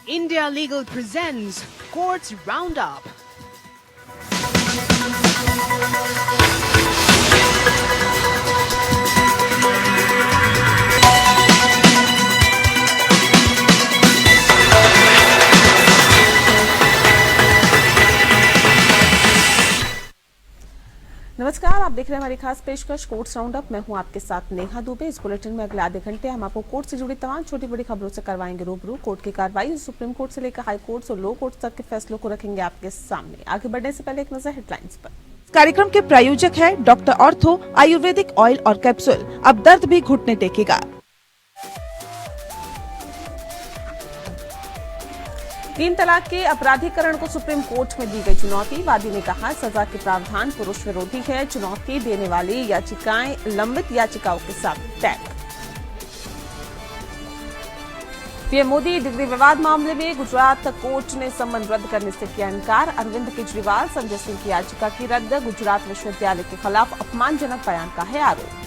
India Legal presents Courts Roundup. नमस्कार, आप देख रहे हैं हमारी खास पेशकश कोर्ट्स राउंडअप। मैं हूं आपके साथ नेहा दुबे। इस बुलेटिन में अगले आधे घंटे हम आपको कोर्ट से जुड़ी तमाम छोटी बड़ी खबरों से करवाएंगे रूबरू। कोर्ट की कार्रवाई सुप्रीम कोर्ट से लेकर हाई कोर्ट और लो कोर्ट तक के फैसलों को रखेंगे आपके सामने। आगे बढ़ने से पहले एक नजर हेडलाइंस पर। कार्यक्रम के प्रायोजक है डॉक्टर ऑर्थो आयुर्वेदिक ऑयल और कैप्सूल। अब दर्द भी घुटने टेकेगा। 3 तलाक के अपराधीकरण को सुप्रीम कोर्ट में दी गई चुनौती। वादी ने कहा, सजा के प्रावधान पुरुष विरोधी है। चुनौती देने वाली याचिकाएं लंबित याचिकाओं के साथ टैग। पीएम मोदी डिग्री विवाद मामले में गुजरात कोर्ट ने संबंध रद्द करने से किया इनकार। अरविंद केजरीवाल संजय सिंह की याचिका की रद्द। गुजरात विश्वविद्यालय के खिलाफ अपमानजनक बयान का है आरोप।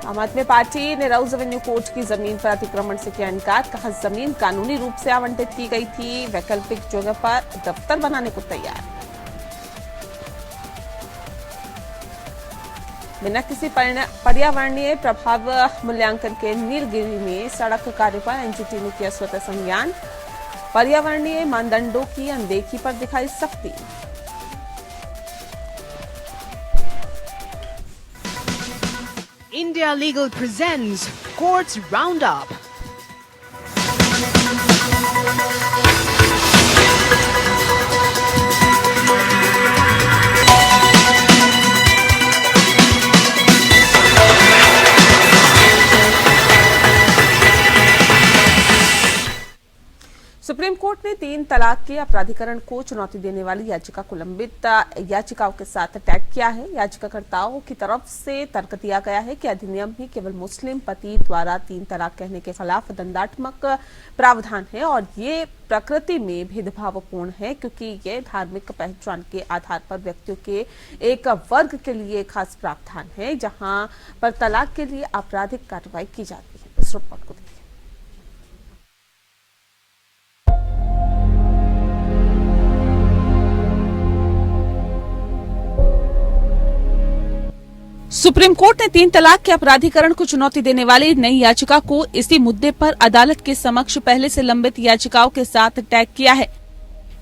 आम आदमी पार्टी ने राउज एवेन्यू कोर्ट की जमीन पर अतिक्रमण से किया इनकार। कहा, जमीन कानूनी रूप से आवंटित की गई थी। वैकल्पिक जगह पर दफ्तर बनाने को तैयार। बिना किसी पर्यावरणीय प्रभाव मूल्यांकन के नीलगिरी में सड़क कार्य पर एनजीटी ने किया स्वतः संज्ञान। पर्यावरणीय मानदंडों की अनदेखी पर दिखाई सख्ती। India Legal presents Courts Roundup. Supreme court ने 3 तलाक के अपराधीकरण को चुनौती देने वाली याचिका को लंबित याचिकाओं के साथ टैग किया है। याचिकाकर्ताओं की तरफ से तर्क दिया गया है कि अधिनियम में केवल मुस्लिम पति द्वारा 3 तलाक कहने के खिलाफ दंडात्मक प्रावधान है और ये प्रकृति में भेदभावपूर्ण है, क्योंकि ये धार्मिक पहचान के आधार पर व्यक्तियों के एक वर्ग के लिए खास प्रावधान है, जहां पर तलाक के लिए आपराधिक कार्रवाई की जाती है। इस रिपोर्ट को देखिए। सुप्रीम कोर्ट ने 3 तलाक के अपराधीकरण को चुनौती देने वाली नई याचिका को इसी मुद्दे पर अदालत के समक्ष पहले से लंबित याचिकाओं के साथ टैग किया है।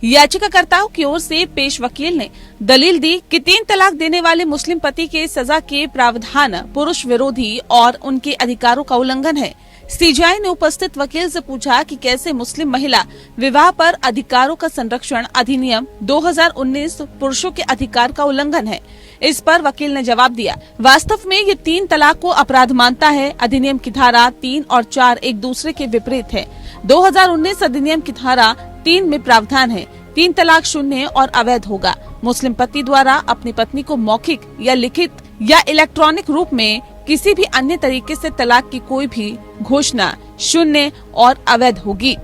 याचिकाकर्ताओं की ओर से पेश वकील ने दलील दी कि 3 तलाक देने वाले मुस्लिम पति के सजा के प्रावधान पुरुष विरोधी और उनके अधिकारों का उल्लंघन है। सीजेआई ने उपस्थित वकील से पूछा कि कैसे मुस्लिम महिला विवाह पर अधिकारों का संरक्षण अधिनियम 2019 पुरुषों के अधिकार का उल्लंघन है। इस पर वकील ने जवाब दिया, वास्तव में ये 3 तलाक को अपराध मानता है। अधिनियम की धारा 3 और 4 एक दूसरे के विपरीत है। 2019 अधिनियम की धारा 3 में प्रावधान है 3 तलाक शून्य और अवैध होगा। मुस्लिम पति द्वारा अपनी पत्नी को मौखिक या लिखित या इलेक्ट्रॉनिक रूप में किसी भी अन्य तरीके से तलाक की कोई भी घोषणा शून्य और अवैध होगी,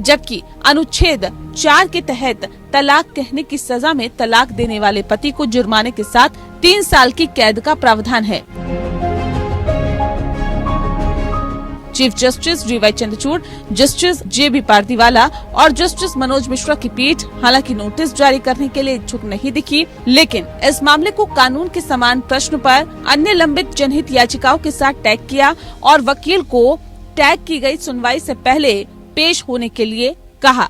जबकि अनुच्छेद 4 के तहत तलाक कहने की सजा में तलाक देने वाले पति को जुर्माने के साथ 3 साल की कैद का प्रावधान है। Chief justice D Y Chandrachud, justice J B Pardiwala और जस्टिस मनोज मिश्रा की पीठ हालांकि नोटिस जारी करने के लिए इच्छुक नहीं दिखी, लेकिन इस मामले को कानून के समान प्रश्न पर अन्य लंबित जनहित याचिकाओं के साथ टैग किया और वकील को टैग की गई सुनवाई से पहले पेश होने के लिए कहा।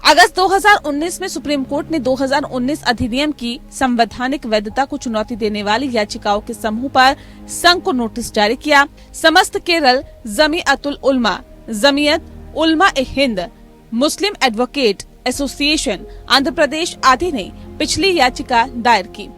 अगस्त 2019 में सुप्रीम कोर्ट ने 2019 अधिनियम की संवैधानिक वैधता को चुनौती देने वाली याचिकाओं के समूह पर संघ को नोटिस जारी किया। समस्त केरल जमीयतुल उलमा, जमीयत उलमा ए हिंद, मुस्लिम एडवोकेट एसोसिएशन, आंध्र प्रदेश आदि ने पिछली याचिका दायर की।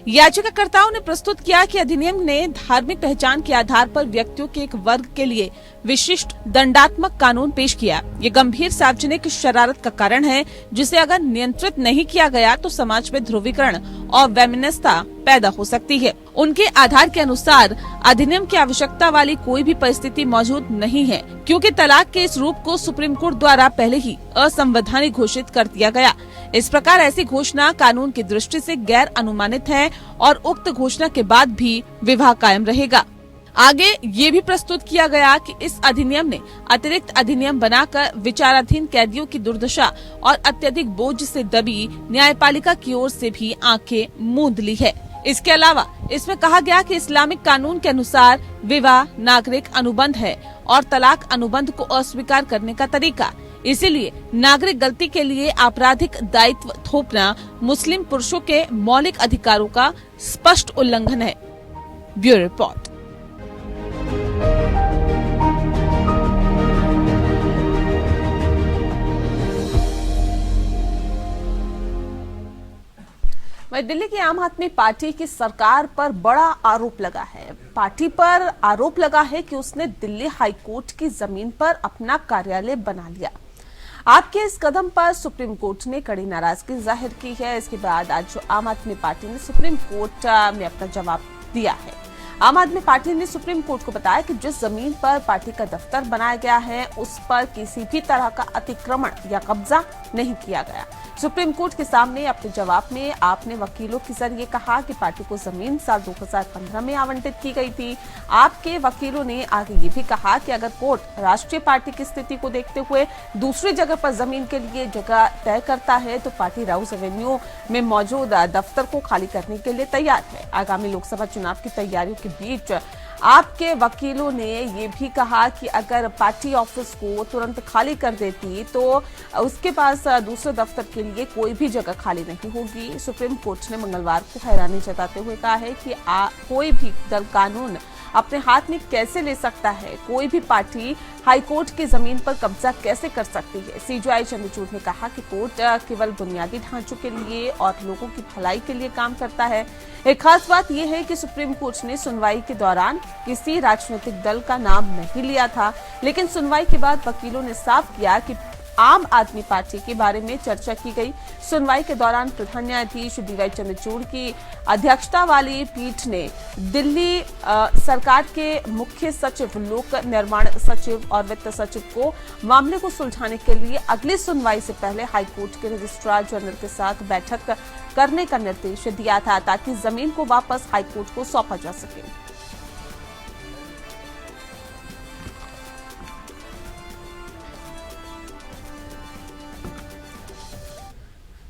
याचिकाकर्ताओं ने प्रस्तुत किया कि अधिनियम ने धार्मिक पहचान के आधार पर व्यक्तियों के एक वर्ग के लिए विशिष्ट दंडात्मक कानून पेश किया। ये गंभीर सार्वजनिक शरारत का कारण है, जिसे अगर नियंत्रित नहीं किया गया तो समाज में ध्रुवीकरण और वैमनस्यता पैदा हो सकती है। उनके आधार के अनुसार अधिनियम की आवश्यकता वाली कोई भी परिस्थिति मौजूद नहीं है, क्योंकि तलाक के इस रूप को सुप्रीम कोर्ट द्वारा पहले ही असंवैधानिक घोषित कर दिया गया। इस प्रकार ऐसी घोषणा कानून की दृष्टि से गैर अनुमानित है और उक्त घोषणा के बाद भी विवाह कायम रहेगा। आगे ये भी प्रस्तुत किया गया कि इस अधिनियम ने अतिरिक्त अधिनियम बनाकर विचाराधीन कैदियों की दुर्दशा और अत्यधिक बोझ से दबी न्यायपालिका की ओर से भी आंखें मूंद ली है। इसके अलावा इसमें कहा गया कि इस्लामिक कानून के अनुसार विवाह नागरिक अनुबंध है और तलाक अनुबंध को अस्वीकार करने का तरीका, इसीलिए नागरिक गलती के लिए आपराधिक दायित्व थोपना मुस्लिम पुरुषों के मौलिक अधिकारों का स्पष्ट उल्लंघन है। Bureau report. वहीं दिल्ली की आम आदमी पार्टी की सरकार पर बड़ा आरोप लगा है। पार्टी पर आरोप लगा है कि उसने दिल्ली हाईकोर्ट की जमीन पर अपना कार्यालय बना लिया। आपके इस कदम पर सुप्रीम कोर्ट ने कड़ी नाराजगी जाहिर की है। इसके बाद आज आम आदमी पार्टी ने सुप्रीम कोर्ट में अपना जवाब दिया है। आम आदमी पार्टी ने सुप्रीम कोर्ट को बताया कि जिस जमीन पर पार्टी का दफ्तर बनाया गया है उस पर किसी भी तरह का अतिक्रमण या कब्जा नहीं किया गया। सुप्रीम कोर्ट के सामने अपने जवाब में आपने वकीलों के जरिए कहा कि पार्टी को जमीन साल 2015 में आवंटित की गई थी। आपके वकीलों ने आगे ये भी कहा कि अगर कोर्ट राष्ट्रीय पार्टी की स्थिति को देखते हुए दूसरी जगह पर जमीन के लिए जगह तय करता है तो पार्टी राउस एवेन्यू में मौजूद दफ्तर को खाली करने के लिए तैयार है। आगामी लोकसभा चुनाव की तैयारियों के बीच आपके वकीलों ने ये भी कहा कि अगर पार्टी ऑफिस को तुरंत खाली कर देती तो उसके पास दूसरे दफ्तर के लिए कोई भी जगह खाली नहीं होगी। सुप्रीम कोर्ट ने मंगलवार को हैरानी जताते हुए कहा है कि कोई भी दल कानून अपने हाथ में कैसे ले सकता है, कोई भी पार्टी हाईकोर्ट की जमीन पर कब्जा कैसे कर सकती है। सीजेआई चंद्रचूड़ ने कहा कि कोर्ट केवल बुनियादी ढांचों के लिए और लोगों की भलाई के लिए काम करता है। एक खास बात यह है कि सुप्रीम कोर्ट ने सुनवाई के दौरान किसी राजनीतिक दल का नाम नहीं लिया था, लेकिन सुनवाई के बाद वकीलों ने साफ किया कि आम आदमी पार्टी के बारे में चर्चा की गई। सुनवाई के दौरान प्रधान न्यायाधीश डीवाई चंद्रचूड़ की अध्यक्षता वाली पीठ ने दिल्ली सरकार के मुख्य सचिव, लोक निर्माण सचिव और वित्त सचिव को मामले को सुलझाने के लिए अगली सुनवाई से पहले हाईकोर्ट के रजिस्ट्रार जनरल के साथ बैठक करने का निर्देश दिया था ताकि जमीन को वापस हाईकोर्ट को सौंपा जा सके।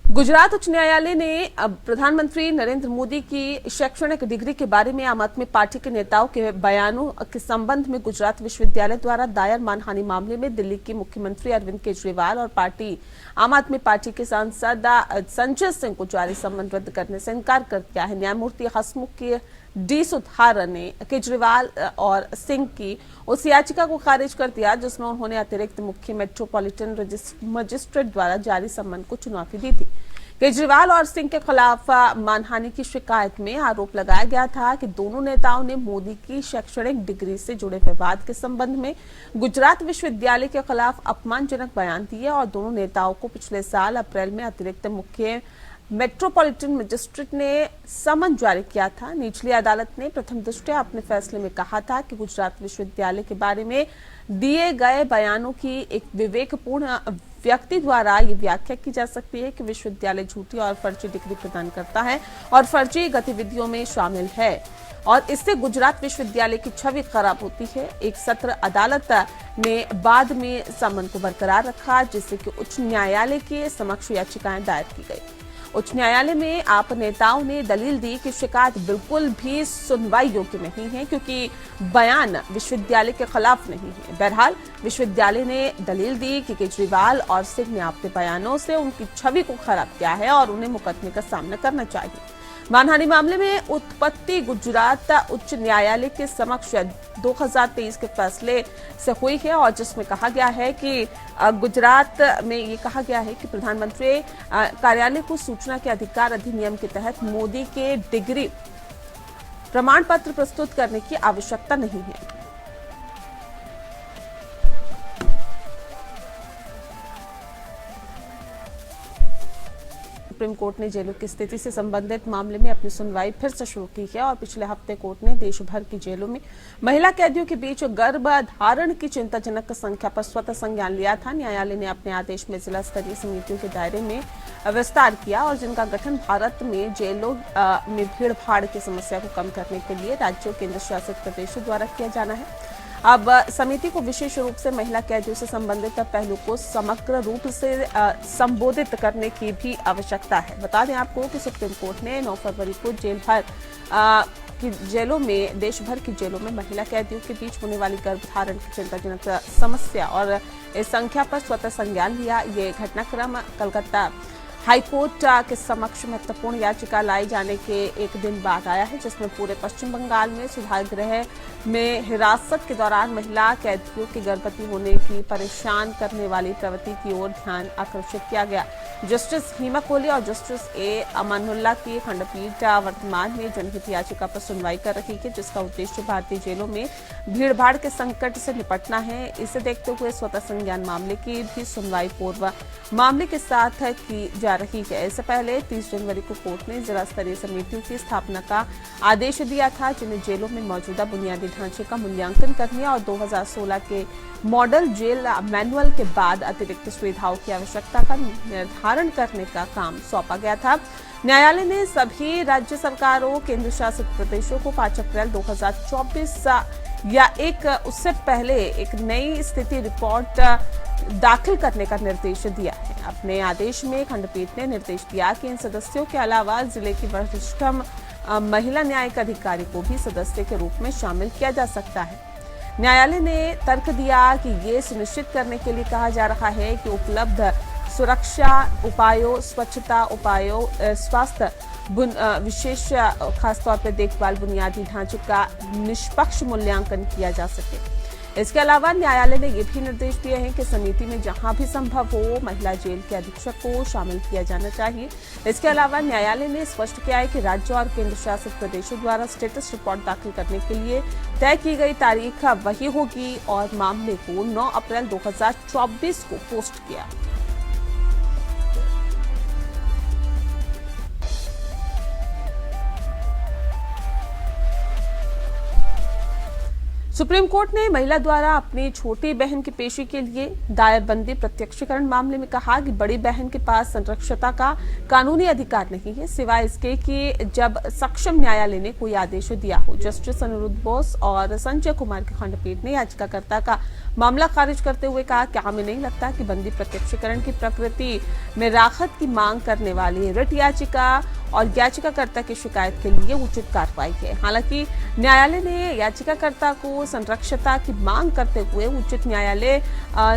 गुजरात उच्च न्यायालय ने प्रधानमंत्री नरेंद्र मोदी की शैक्षणिक डिग्री के बारे में आम आदमी पार्टी के नेताओं के बयानों के संबंध में गुजरात विश्वविद्यालय द्वारा दायर मानहानि मामले में दिल्ली के मुख्यमंत्री अरविंद केजरीवाल और पार्टी आम आदमी पार्टी के सांसद संजय सिंह को जारी सम्मन रद्द करने से इनकार कर दिया है। न्यायमूर्ति हसमुख की डी सुधार ने केजरीवाल और सिंह की उस याचिका को खारिज कर दिया जिसमें उन्होंने अतिरिक्त मुख्य मेट्रोपॉलिटन मजिस्ट्रेट द्वारा जारी सम्मन को चुनौती दी थी। केजरीवाल और सिंह के खिलाफ मानहानि की शिकायत में आरोप लगाया गया था कि दोनों नेताओं ने मोदी की शैक्षणिक डिग्री से जुड़े विवाद के संबंध में गुजरात विश्वविद्यालय के खिलाफ अपमानजनक बयान दिए और दोनों नेताओं को पिछले साल अप्रैल में अतिरिक्त मुख्य मेट्रोपॉलिटन मजिस्ट्रेट ने समन जारी किया था। निचली अदालत ने प्रथम दृष्टया अपने फैसले में कहा था कि गुजरात विश्वविद्यालय के बारे में दिए गए बयानों की एक विवेकपूर्ण व्यक्ति द्वारा ये व्याख्या की जा सकती है कि विश्वविद्यालय झूठी और फर्जी डिग्री प्रदान करता है और फर्जी गतिविधियों में शामिल है और इससे गुजरात विश्वविद्यालय की छवि खराब होती है। एक सत्र अदालत ने बाद में समन को बरकरार रखा जिससे कि उच्च न्यायालय के समक्ष याचिकाएं दायर की गई। उच्च न्यायालय में आप नेताओं ने दलील दी कि शिकायत बिल्कुल भी सुनवाई योग्य नहीं है क्योंकि बयान विश्वविद्यालय के खिलाफ नहीं है। बहरहाल विश्वविद्यालय ने दलील दी कि केजरीवाल और सिंह ने अपने बयानों से उनकी छवि को खराब किया है और उन्हें मुकदमे का सामना करना चाहिए। मानहानि मामले में उत्पत्ति गुजरात उच्च न्यायालय के समक्ष 2023 के फैसले से हुई है और जिसमें कहा गया है कि गुजरात में ये कहा गया है कि प्रधानमंत्री कार्यालय को सूचना के अधिकार अधिनियम के तहत मोदी के डिग्री प्रमाण पत्र प्रस्तुत करने की आवश्यकता नहीं है। सुप्रीम कोर्ट ने जेलों की स्थिति से संबंधित मामले में अपनी सुनवाई फिर से शुरू की है और पिछले हफ्ते कोर्ट ने देश भर की जेलों में महिला कैदियों के बीच गर्भधारण की चिंताजनक संख्या पर स्वतः संज्ञान लिया था। न्यायालय ने अपने आदेश में जिला स्तरीय समितियों के दायरे में विस्तार किया और जिनका गठन भारत में जेलों में भीड़ भाड़ की समस्या को कम करने के लिए राज्यों केंद्र शासित प्रदेशों द्वारा किया जाना है। अब समिति को विशेष रूप से महिला कैदियों से संबंधित पहलू को समग्र रूप से संबोधित करने की भी आवश्यकता है। बता दें आपको कि सुप्रीम कोर्ट ने 9 फरवरी को देश भर की जेलों में महिला कैदियों के बीच होने वाली गर्भधारण की चिंताजनक समस्या और इस संख्या पर स्वतः संज्ञान लिया। ये घटनाक्रम कलकत्ता हाईकोर्ट के समक्ष महत्वपूर्ण याचिका लाए जाने के एक दिन बाद आया है, जिसमें पूरे पश्चिम बंगाल में सुधार गृह में हिरासत के दौरान महिला कैदियों के गर्भवती होने की परेशान करने वाली प्रवृत्ति की ओर ध्यान आकर्षित किया गया। जस्टिस हिमा कोहली और जस्टिस ए अमानुल्लाह की खंडपीठ वर्तमान में जनहित याचिका पर सुनवाई कर रही है, जिसका उद्देश्य भारतीय जेलों में भीड़भाड़ के संकट से निपटना है। इसे देखते हुए स्वतः संज्ञान मामले की भी सुनवाई पूर्व मामले के साथ की जा रही है। इससे पहले 30 जनवरी को कोर्ट ने जिला स्तरीय समितियों की स्थापना का आदेश दिया था, जिन्हें जेलों में मौजूदा बुनियादी ढांचे का मूल्यांकन करने और 2016 के मॉडल जेल मैनुअल के बाद अतिरिक्त सुविधाओं की आवश्यकता का निर्धारण करने का काम सौंपा गया था। न्यायालय ने सभी राज्य सरकारों केंद्र शासित प्रदेशों को 5 अप्रैल 2024 या उससे पहले एक नई स्थिति रिपोर्ट दाखिल करने का निर्देश दिया है। अपने आदेश में खंडपीठ ने निर्देश दिया कि इन सदस्यों के अलावा जिले की वरिष्ठ महिला न्यायिक अधिकारी को भी सदस्य के रूप में शामिल किया जा सकता है। न्यायालय ने तर्क दिया कि ये सुनिश्चित करने के लिए कहा जा रहा है कि उपलब्ध सुरक्षा उपायों, स्वच्छता उपायों, स्वास्थ्य विशेष खासतौर पर देखभाल बुनियादी ढांचे का निष्पक्ष मूल्यांकन किया जा सके। इसके अलावा न्यायालय ने ये भी निर्देश दिए हैं कि समिति में जहां भी संभव हो महिला जेल के अधीक्षक को शामिल किया जाना चाहिए। इसके अलावा न्यायालय ने स्पष्ट किया है कि राज्यों और केंद्र शासित प्रदेशों द्वारा स्टेटस रिपोर्ट दाखिल करने के लिए तय की गई तारीख वही होगी और मामले को 9 अप्रैल 2024 को पोस्ट किया। सुप्रीम कोर्ट ने महिला द्वारा अपनी छोटी बहन की पेशी के लिए दायर बंदी प्रत्यक्षीकरण मामले में कहा कि बड़ी बहन के पास संरक्षता का कानूनी अधिकार नहीं है, सिवाय इसके कि जब सक्षम न्यायालय ने कोई आदेश दिया हो। जस्टिस अनिरुद्ध बोस और संजय कुमार की खंडपीठ ने याचिकाकर्ता का मामला खारिज करते हुए कहा कि हमें नहीं लगता कि बंदी प्रत्यक्षीकरण की प्रकृति में राहत की मांग करने वाली रिट याचिका और याचिकाकर्ता की शिकायत के लिए उचित कार्रवाई है। हालांकि न्यायालय ने याचिकाकर्ता को संरक्षता की मांग करते हुए उचित न्यायालय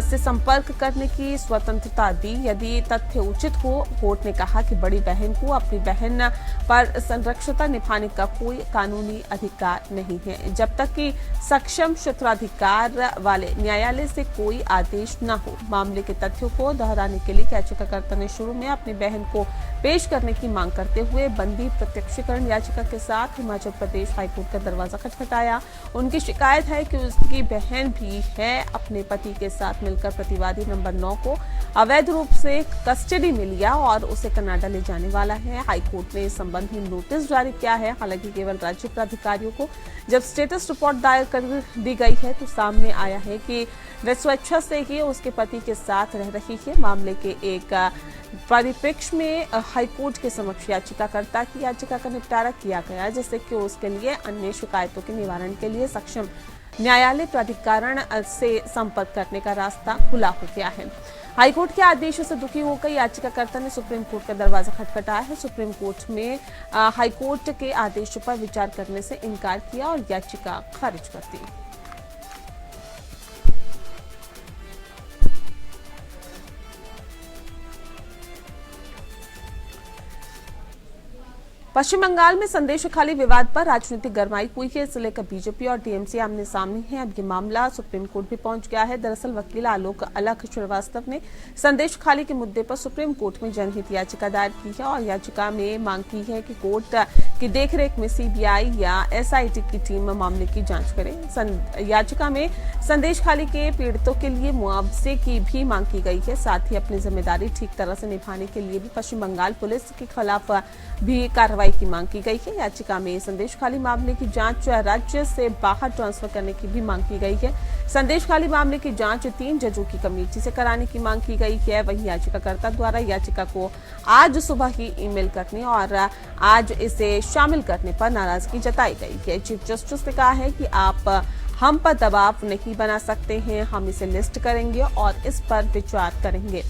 से संपर्क करने की स्वतंत्रता दी। यदि तथ्य उचित हो, कोर्ट ने कहा कि बड़ी बहन को अपनी बहन पर संरक्षता निभाने का कोई कानूनी अधिकार नहीं है, जब तक कि सक्षम क्षेत्राधिकार वाले न्यायालय से कोई आदेश न हो। मामले के तथ्यों को दोहराने के लिए याचिकाकर्ता ने शुरू में अपनी बहन को पेश करने की मांग करते हुए बंदी प्रत्यक्षीकरण याचिका के साथ हिमाचल प्रदेश हाईकोर्ट का दरवाजा खटखटाया। उनकी शिकायत है कि उसकी बहन भी है अपने पति के साथ मिलकर प्रतिवादी नंबर 9 को अवैध रूप से कस्टडी में लिया और उसे कनाडा ले जाने वाला है। हाईकोर्ट ने इस संबंध में नोटिस जारी किया है। हालांकि केवल राज्य प्राधिकारियों को जब स्टेटस रिपोर्ट दायर कर दी गई है तो सामने आया है कि वह स्वेच्छा से ही उसके पति के साथ रह रही है। मामले के एक परिप्रेक्ष्य में हाईकोर्ट के समक्ष याचिकाकर्ता की याचिका का निपटारा किया गया, जिससे कि उसके लिए अन्य शिकायतों के निवारण के लिए सक्षम न्यायालय प्राधिकरण से संपर्क करने का रास्ता खुला हो गया है। हाईकोर्ट के आदेश से दुखी होकर याचिकाकर्ता ने सुप्रीम कोर्ट का दरवाजा खटखटाया है। सुप्रीम कोर्ट में हाईकोर्ट के आदेश पर विचार करने से इनकार किया और याचिका खारिज कर दी। पश्चिम बंगाल में संदेश खाली विवाद पर राजनीतिक गरमाई हुई है। इसे लेकर बीजेपी और टीएमसी आमने सामने हैं। अब ये मामला सुप्रीम कोर्ट भी पहुंच गया है। दरअसल वकील आलोक अलख श्रीवास्तव ने संदेश खाली के मुद्दे पर सुप्रीम कोर्ट में जनहित याचिका दायर की है और याचिका में मांग की है कि कोर्ट की देखरेख में सीबीआई या एसआईटी की टीम मामले की जांच करे। याचिका में संदेश खाली के पीड़ितों के लिए मुआवजे की भी मांग की गई है। साथ ही अपनी जिम्मेदारी ठीक तरह से निभाने के लिए भी पश्चिम बंगाल पुलिस के खिलाफ भी कार्रवाई की मांग की गई है। याचिका में संदेश खाली मामले की जांच राज्य से बाहर ट्रांसफर करने की भी मांग की गई है। संदेश खाली मामले की जांच 3 जजों की कमेटी से कराने की मांग की गई है। वहीं याचिकाकर्ता द्वारा याचिका को आज सुबह ही ईमेल करने और आज इसे शामिल करने पर नाराजगी जताई गई है। चीफ जस्टिस ने कहा है कि आप हम पर दबाव नहीं बना सकते हैं, हम इसे लिस्ट करेंगे और इस पर विचार करेंगे।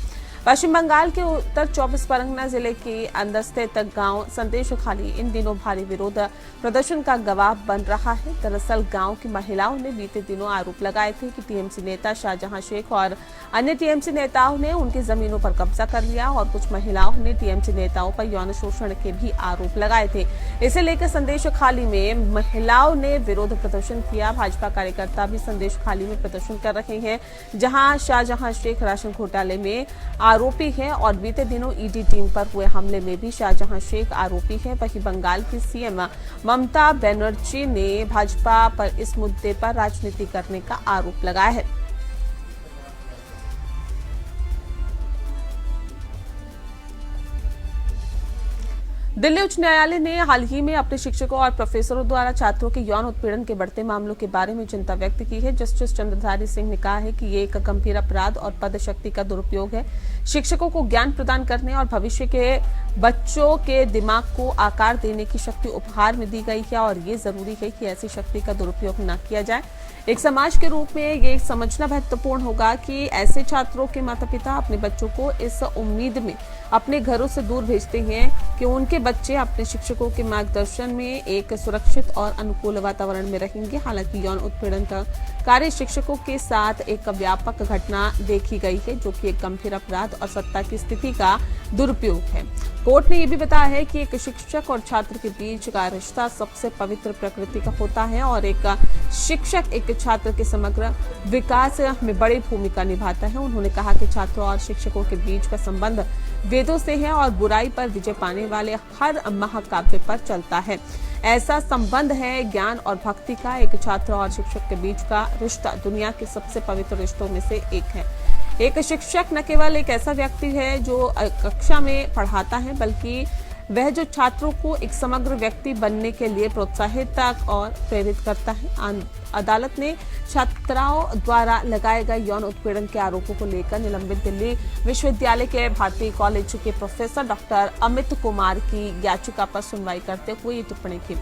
पश्चिम बंगाल के उत्तर 24 परगना जिले के अंदर स्थित गांव संदेश खाली इन दिनों भारी विरोध प्रदर्शन का गवाह बन रहा है। दरअसल गांव की महिलाओं ने बीते दिनों आरोप लगाए थे कि टीएमसी नेता शाहजहां शेख और अन्य टीएमसी नेताओं ने उनकी जमीनों पर कब्जा कर लिया और कुछ महिलाओं ने टीएमसी नेताओं पर यौन शोषण के भी आरोप लगाए थे। इसे लेकर संदेश खाली में महिलाओं ने विरोध प्रदर्शन किया। भाजपा कार्यकर्ता भी संदेश खाली में प्रदर्शन कर रहे हैं, जहां शाहजहां शेख राशन घोटाले में आरोपी है और बीते दिनों ईडी टीम पर हुए हमले में भी शाहजहां शेख आरोपी है। वहीं बंगाल की सीएम ममता बनर्जी ने भाजपा पर इस मुद्दे पर राजनीति करने का आरोप लगाया है। दिल्ली उच्च न्यायालय ने हाल ही में अपने शिक्षकों और प्रोफेसरों द्वारा छात्रों के यौन उत्पीड़न के बढ़ते मामलों के बारे में चिंता व्यक्त की है। जस्टिस चंद्रधारी सिंह ने कहा है कि ये एक गंभीर अपराध और पदशक्ति का दुरुपयोग है। शिक्षकों को ज्ञान प्रदान करने और भविष्य के बच्चों के दिमाग को आकार देने की शक्ति उपहार में दी गई है और ये जरूरी है कि ऐसी शक्ति का दुरुपयोग न किया जाए। एक समाज के रूप में ये समझना महत्वपूर्ण होगा कि ऐसे छात्रों के माता पिता अपने बच्चों को इस उम्मीद में अपने घरों से दूर भेजते हैं कि उनके बच्चे अपने शिक्षकों के मार्गदर्शन में एक सुरक्षित और अनुकूल वातावरण में रहेंगे। हालांकि यौन उत्पीड़न का कार्य शिक्षकों के साथ एक व्यापक घटना देखी गई है, जो कि एक गंभीर अपराध और सत्ता की स्थिति का दुरुपयोग है। कोर्ट ने यह भी बताया है कि एक शिक्षक और छात्र के बीच का रिश्ता सबसे पवित्र प्रकृति का होता है और एक शिक्षक एक छात्र के समग्र विकास में बड़ी भूमिका निभाता है। उन्होंने कहा कि छात्रों और शिक्षकों के बीच का संबंध वेदों से है और बुराई पर विजय पाने वाले हर महाकाव्य पर चलता है। ऐसा संबंध है ज्ञान और भक्ति का। एक छात्र और शिक्षक के बीच का रिश्ता दुनिया के सबसे पवित्र रिश्तों में से एक है। एक शिक्षक न केवल एक ऐसा व्यक्ति है जो कक्षा में पढ़ाता है, बल्कि वह जो छात्रों को एक समग्र व्यक्ति बनने के लिए प्रोत्साहित और प्रेरित करता है। अदालत ने छात्राओं द्वारा लगाए गए यौन उत्पीड़न के आरोपों को लेकर निलंबित दिल्ली विश्वविद्यालय के भारतीय कॉलेज के प्रोफेसर डॉक्टर अमित कुमार की याचिका पर सुनवाई करते हुए ये टिप्पणी की।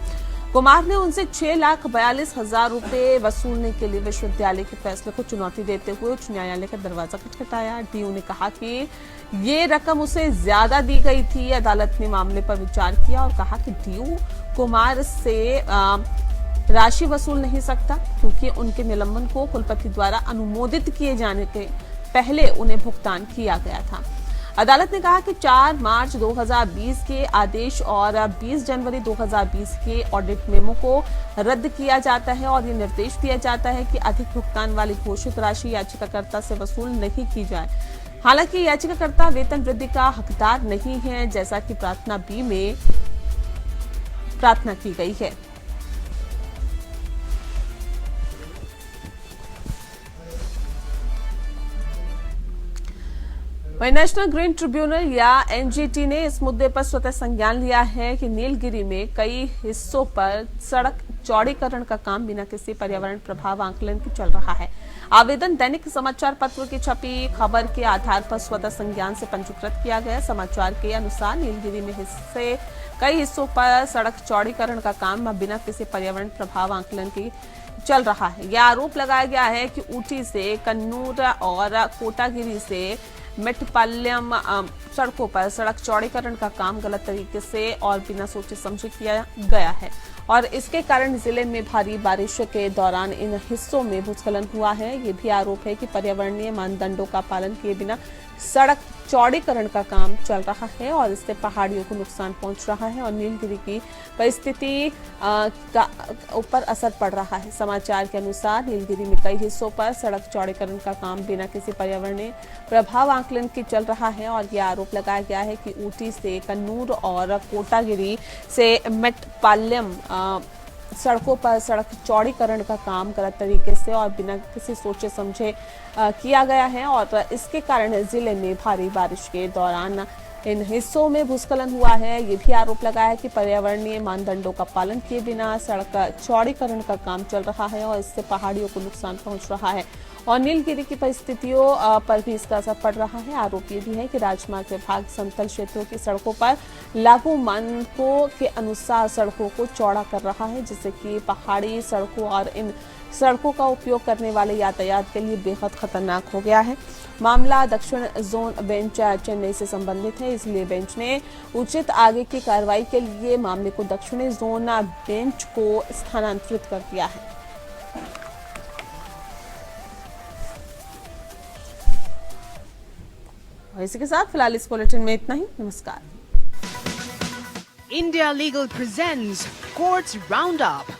कुमार ने उनसे 6,42,000 रुपए वसूलने के लिए विश्वविद्यालय के फैसले को चुनौती देते हुए उच्च न्यायालय का दरवाजा खटखटाया। डीयू ने कहा कि ये रकम उसे ज्यादा दी गई थी। अदालत ने मामले पर विचार किया और कहा कि डीयू कुमार से राशि वसूल नहीं सकता, क्योंकि उनके निलंबन को कुलपति द्वारा अनुमोदित किए जाने के पहले उन्हें भुगतान किया गया था। अदालत ने कहा कि 4 मार्च 2020 के आदेश और 20 जनवरी 2020 के ऑडिट मेमो को रद्द किया जाता है और ये निर्देश दिया जाता है कि अधिक भुगतान वाली घोषित राशि याचिकाकर्ता से वसूल नहीं की जाए। हालांकि याचिकाकर्ता वेतन वृद्धि का हकदार नहीं है, जैसा कि प्रार्थना बी में प्रार्थना की गई है। वहीं नेशनल ग्रीन ट्रिब्यूनल या एनजीटी ने इस मुद्दे पर स्वतः संज्ञान लिया है कि नीलगिरी में कई हिस्सों पर सड़क चौड़ीकरण का काम बिना किसी पर्यावरण प्रभाव आंकलन के चल रहा है। आवेदन दैनिक समाचार पत्र की छपी खबर के आधार पर स्वतः संज्ञान से पंजीकृत किया गया। समाचार के अनुसार नीलगिरी में कई हिस्सों पर सड़क चौड़ीकरण का काम बिना किसी पर्यावरण प्रभाव आंकलन के चल रहा है। यह आरोप लगाया गया है कि ऊटी से कन्नूर और कोटागिरी से मेट्टपालयम सड़कों पर सड़क चौड़ीकरण का काम गलत तरीके से और बिना सोचे समझे किया गया है और इसके कारण जिले में भारी बारिश के दौरान इन हिस्सों में भूस्खलन हुआ है। ये भी आरोप है कि पर्यावरणीय मानदंडों का पालन किए बिना सड़क चौड़ीकरण का काम चल रहा है और इससे पहाड़ियों को नुकसान पहुंच रहा है और नीलगिरी की परिस्थिति का ऊपर असर पड़ रहा है। समाचार के अनुसार नीलगिरी में कई हिस्सों पर सड़क चौड़ीकरण का काम बिना किसी पर्यावरणीय प्रभाव आकलन के चल रहा है और यह आरोप लगाया गया है कि ऊटी से कन्नूर और कोटागिरी से मेटपालयम सड़कों पर सड़क चौड़ीकरण का काम गलत तरीके से और बिना किसी सोचे समझे किया गया है और इसके कारण जिले में भारी बारिश के दौरान इन हिस्सों में भूस्खलन हुआ है। ये भी आरोप लगाया है कि पर्यावरणीय मानदंडों का पालन किए बिना सड़क चौड़ीकरण का काम चल रहा है और इससे पहाड़ियों को नुकसान पहुंच रहा है और नीलगिरी की परिस्थितियों पर भी इसका असर पड़ रहा है। आरोप ये भी है कि राजमार्ग विभाग समतल क्षेत्रों की सड़कों पर लागू मानकों के अनुसार सड़कों को चौड़ा कर रहा है, जिससे कि पहाड़ी सड़कों और इन सड़कों का उपयोग करने वाले यातायात के लिए बेहद खतरनाक हो गया है। मामला दक्षिण जोन बेंच चेन्नई से संबंधित है, इसलिए बेंच ने उचित आगे की कार्रवाई के लिए मामले को दक्षिणी जोन बेंच को स्थानांतरित कर दिया है। और इसी के साथ फिलहाल इस बुलेटिन में इतना ही। नमस्कार। India Legal presents Courts Roundup.